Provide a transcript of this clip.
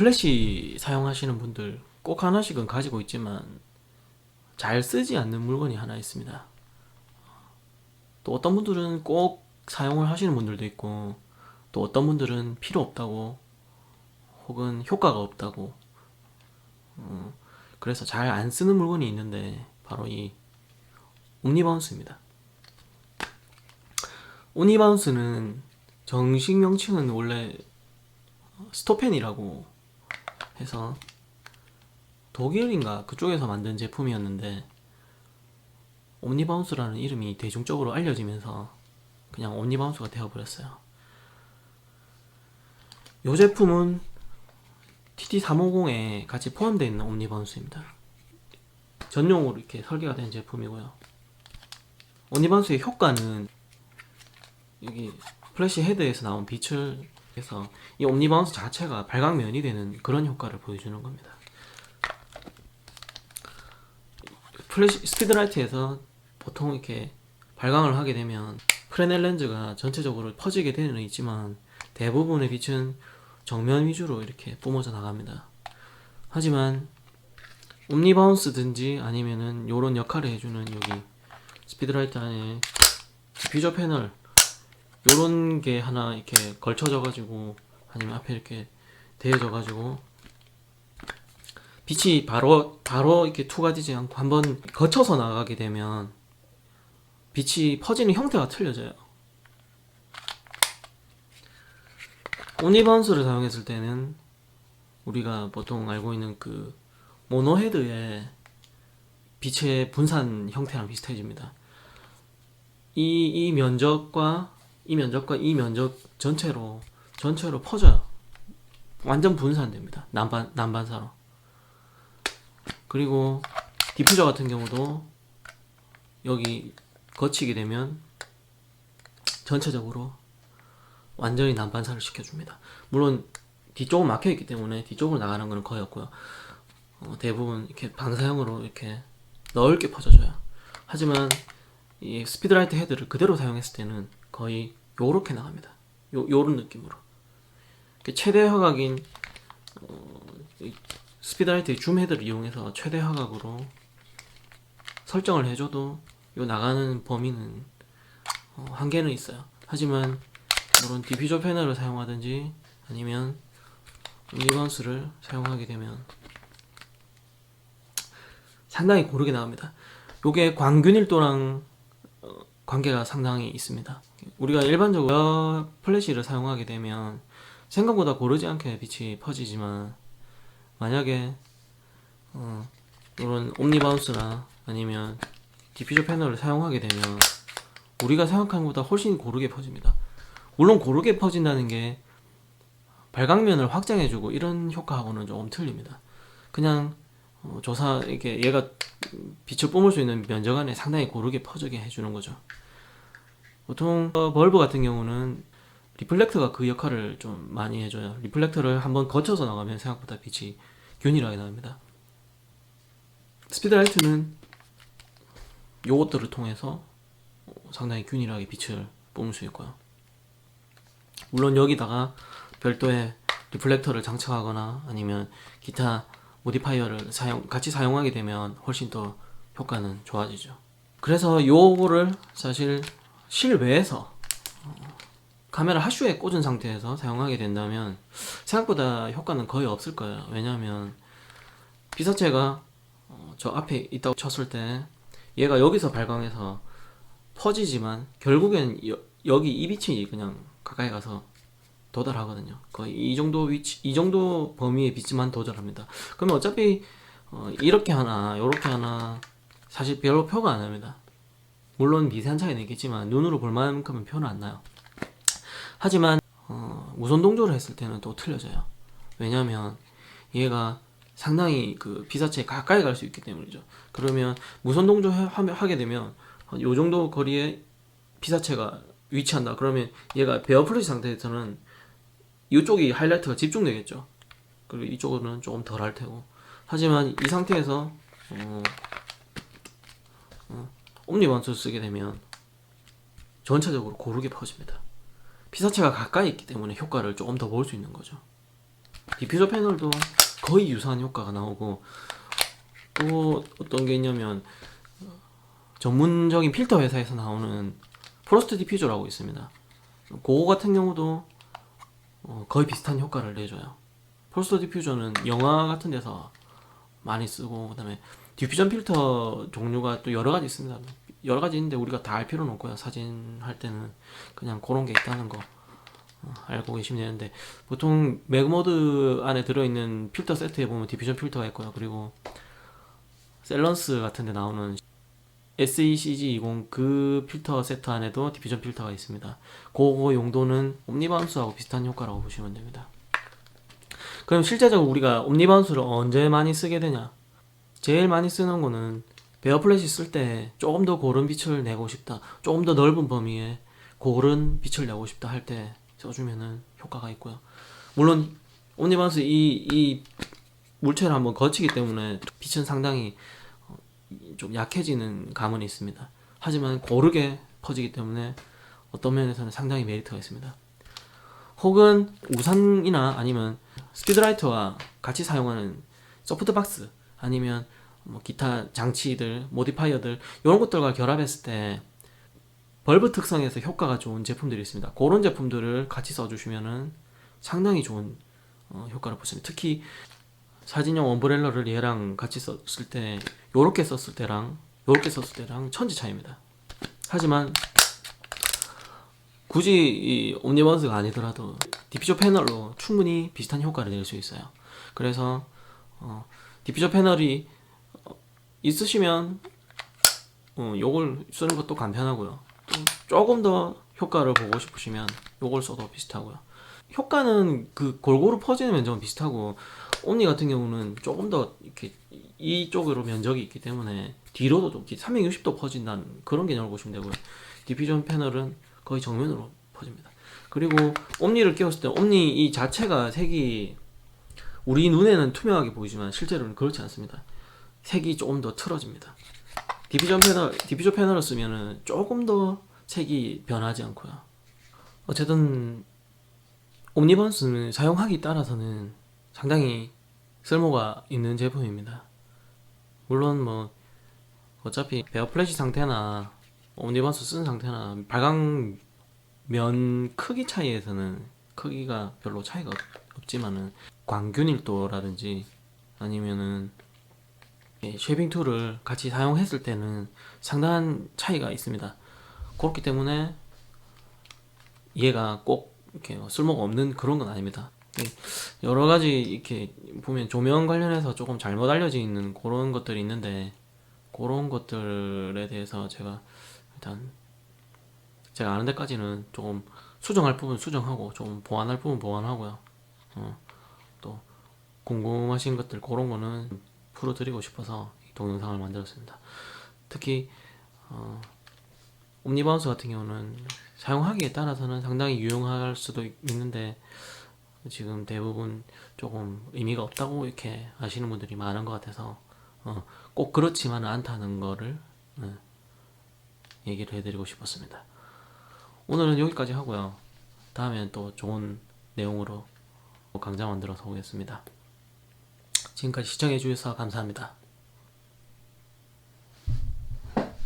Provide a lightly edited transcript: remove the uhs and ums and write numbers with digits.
플래시 사용하시는 분들 꼭 하나씩은 가지고 있지만 잘 쓰지 않는 물건이 하나 있습니다. 또 어떤 분들은 꼭 사용을 하시는 분들도 있고, 또 어떤 분들은 필요 없다고 혹은 효과가 없다고, 그래서 잘 안 쓰는 물건이 있는데 바로 이 옴니바운스입니다. 옴니바운스는 정식 명칭은 원래 스토펜이라고 해서 독일인가 그쪽에서 만든 제품이었는데, 옴니바운스라는 이름이 대중적으로 알려지면서 그냥 옴니바운스가 되어버렸어요. 이 제품은 TT350에 같이 포함되어 있는 옴니바운스입니다. 전용으로 이렇게 설계가 된 제품이고요. 옴니바운스의 효과는 여기 플래시 헤드에서 나온 빛을 해서 이 옴니바운스 자체가 발광면이 되는 그런 효과를 보여주는 겁니다. 플래시 스피드라이트에서 보통 이렇게 발광을 하게 되면 프레넬 렌즈가 전체적으로 퍼지게 되는 있지만 대부분의 빛은 정면 위주로 이렇게 뿜어져 나갑니다. 하지만 옴니바운스든지 아니면은 요런 역할을 해주는 여기 스피드라이트 안에 디퓨저 패널 요런 게 하나 이렇게 걸쳐져 가지고 아니면 앞에 이렇게 대여져 가지고 빛이 바로 이렇게 투과되지 않고 한번 거쳐서 나가게 되면 빛이 퍼지는 형태가 틀려져요. 옴니바운스를 사용했을 때는 우리가 보통 알고 있는 그 모노헤드의 빛의 분산 형태랑 비슷해집니다. 이 면적과 이 면적 전체로 퍼져요. 완전 분산됩니다. 난반사로. 그리고 디퓨저 같은 경우도 여기 거치게 되면 전체적으로 완전히 난반사를 시켜줍니다. 물론 뒤쪽은 막혀있기 때문에 뒤쪽으로 나가는 건 거의 없고요. 대부분 이렇게 방사형으로 이렇게 넓게 퍼져줘요. 하지만 이 스피드라이트 헤드를 그대로 사용했을 때는 거의 요렇게 나갑니다. 요런 느낌으로 최대 화각인 스피드라이트의 줌 헤드를 이용해서 최대 화각으로 설정을 해줘도 요 나가는 범위는 한계는 있어요. 하지만 이런 디퓨저 패널을 사용하든지 아니면 옴니바운스를 사용하게 되면 상당히 고르게 나옵니다. 요게 광균일도랑 관계가 상당히 있습니다. 우리가 일반적으로 플래시를 사용하게 되면 생각보다 고르지 않게 빛이 퍼지지만, 만약에 이런 옴니바운스나 아니면 디퓨저 패널을 사용하게 되면 우리가 생각하는 것보다 훨씬 고르게 퍼집니다. 물론 고르게 퍼진다는 게 발광면을 확장해주고 이런 효과하고는 조금 틀립니다. 그냥 이게 얘가 빛을 뿜을 수 있는 면적 안에 상당히 고르게 퍼지게 해주는 거죠. 보통 벌브 같은 경우는 리플렉터가 그 역할을 좀 많이 해줘요. 리플렉터를 한번 거쳐서 나가면 생각보다 빛이 균일하게 나옵니다. 스피드라이트는 요것들을 통해서 상당히 균일하게 빛을 뿜을 수 있고요. 물론 여기다가 별도의 리플렉터를 장착하거나 아니면 기타 모디파이어를 같이 사용하게 되면 훨씬 더 효과는 좋아지죠. 그래서 요거를 사실 실외에서 카메라 하슈에 꽂은 상태에서 사용하게 된다면 생각보다 효과는 거의 없을 거예요. 왜냐하면 피사체가 저 앞에 있다고 쳤을 때 얘가 여기서 발광해서 퍼지지만 결국엔 여기 이 빛이 그냥 가까이 가서 도달하거든요. 거의 이 정도 범위의 빛만 도달합니다. 그러면 어차피 이렇게 하나 요렇게 하나 사실 별로 표가 안 납니다. 물론 미세한 차이는 있겠지만 눈으로 볼 만큼은 표는 안 나요. 하지만 무선 동조를 했을 때는 또 틀려져요. 왜냐하면 얘가 상당히 그 피사체에 가까이 갈 수 있기 때문이죠. 그러면 무선 동조 하게 되면 요 정도 거리에 피사체가 위치한다. 그러면 얘가 베어 플래시 상태에서는 이쪽이 하이라이트가 집중되겠죠. 그리고 이쪽은 조금 덜 할 테고. 하지만 이 상태에서 옴니바운스를 쓰게 되면 전체적으로 고르게 퍼집니다. 피사체가 가까이 있기 때문에 효과를 조금 더 볼 수 있는 거죠. 디퓨저 패널도 거의 유사한 효과가 나오고, 또 어떤 게 있냐면 전문적인 필터 회사에서 나오는 프로스트 디퓨저라고 있습니다. 그거 같은 경우도 거의 비슷한 효과를 내줘요. 프로스트 디퓨저는 영화 같은 데서 많이 쓰고, 그 다음에 디퓨전 필터 종류가 또 여러 가지 있습니다. 여러 가지 있는데 우리가 다 알 필요는 없고요. 사진 할 때는 그냥 그런 게 있다는 거 알고 계시면 되는데, 보통 맥모드 안에 들어있는 필터 세트에 보면 디퓨전 필터가 있고요. 그리고 셀런스 같은 데 나오는 SECG20 그 필터 세트 안에도 디퓨전 필터가 있습니다. 그거 용도는 옴니바운스하고 비슷한 효과라고 보시면 됩니다. 그럼 실제적으로 우리가 옴니바운스를 언제 많이 쓰게 되냐? 제일 많이 쓰는 거는 베어 플래시 쓸 때 조금 더 고른 빛을 내고 싶다, 조금 더 넓은 범위에 고른 빛을 내고 싶다 할 때 써주면은 효과가 있고요. 물론 옴니바운스 이 물체를 한번 거치기 때문에 빛은 상당히 좀 약해지는 감은 있습니다. 하지만 고르게 퍼지기 때문에 어떤 면에서는 상당히 메리트가 있습니다. 혹은 우산이나 아니면 스피드라이터와 같이 사용하는 소프트박스, 아니면 뭐 기타 장치들, 모디파이어들, 이런 것들과 결합했을 때 벌브 특성에서 효과가 좋은 제품들이 있습니다. 그런 제품들을 같이 써주시면은 상당히 좋은 효과를 볼 수 있습니다. 특히 사진용 엄브렐러를 얘랑 같이 썼을 때, 요렇게 썼을 때랑 요렇게 썼을 때랑 천지 차이입니다. 하지만 굳이 이 옴니버스가 아니더라도 디퓨저 패널로 충분히 비슷한 효과를 낼 수 있어요. 그래서 디퓨저 패널이 있으시면 요걸 쓰는 것도 간편하고요. 또 조금 더 효과를 보고 싶으시면 요걸 써도 비슷하고요. 효과는 그 골고루 퍼지는 면적은 비슷하고, 옴니 같은 경우는 조금 더 이렇게 이쪽으로 면적이 있기 때문에 뒤로도 좀 360도 퍼진다는 그런 개념을 보시면 되고요. 디퓨전 패널은 거의 정면으로 퍼집니다. 그리고 옴니를 끼웠을 때 옴니 이 자체가 색이 우리 눈에는 투명하게 보이지만 실제로는 그렇지 않습니다. 색이 조금 더 틀어집니다. 디퓨저 패널을 쓰면은 조금 더 색이 변하지 않고요. 어쨌든 옴니버스는 사용하기 따라서는 상당히 쓸모가 있는 제품입니다. 물론 뭐 어차피 베어 플래시 상태나 옴니버스 쓴 상태나 발광면 크기 차이에서는 크기가 별로 차이가 없지만은 광균일도라든지 아니면은 쉐이빙 툴을 같이 사용했을 때는 상당한 차이가 있습니다. 그렇기 때문에 얘가 꼭 이렇게 쓸모가 없는 그런 건 아닙니다. 여러 가지 이렇게 보면 조명 관련해서 조금 잘못 알려져 있는 그런 것들이 있는데, 그런 것들에 대해서 제가 일단 제가 아는 데까지는 조금 수정할 부분 수정하고 좀 보완할 부분 보완하고요. 또 궁금하신 것들 그런 거는 풀어드리고 싶어서 이 동영상을 만들었습니다. 특히 옴니바운스 같은 경우는 사용하기에 따라서는 상당히 유용할 수도 있는데, 지금 대부분 조금 의미가 없다고 이렇게 아시는 분들이 많은 것 같아서 꼭 그렇지만은 않다는 거를 얘기를 해드리고 싶었습니다. 오늘은 여기까지 하고요. 다음엔 또 좋은 내용으로 강좌 만들어서 오겠습니다. 지금까지 시청해 주셔서 감사합니다.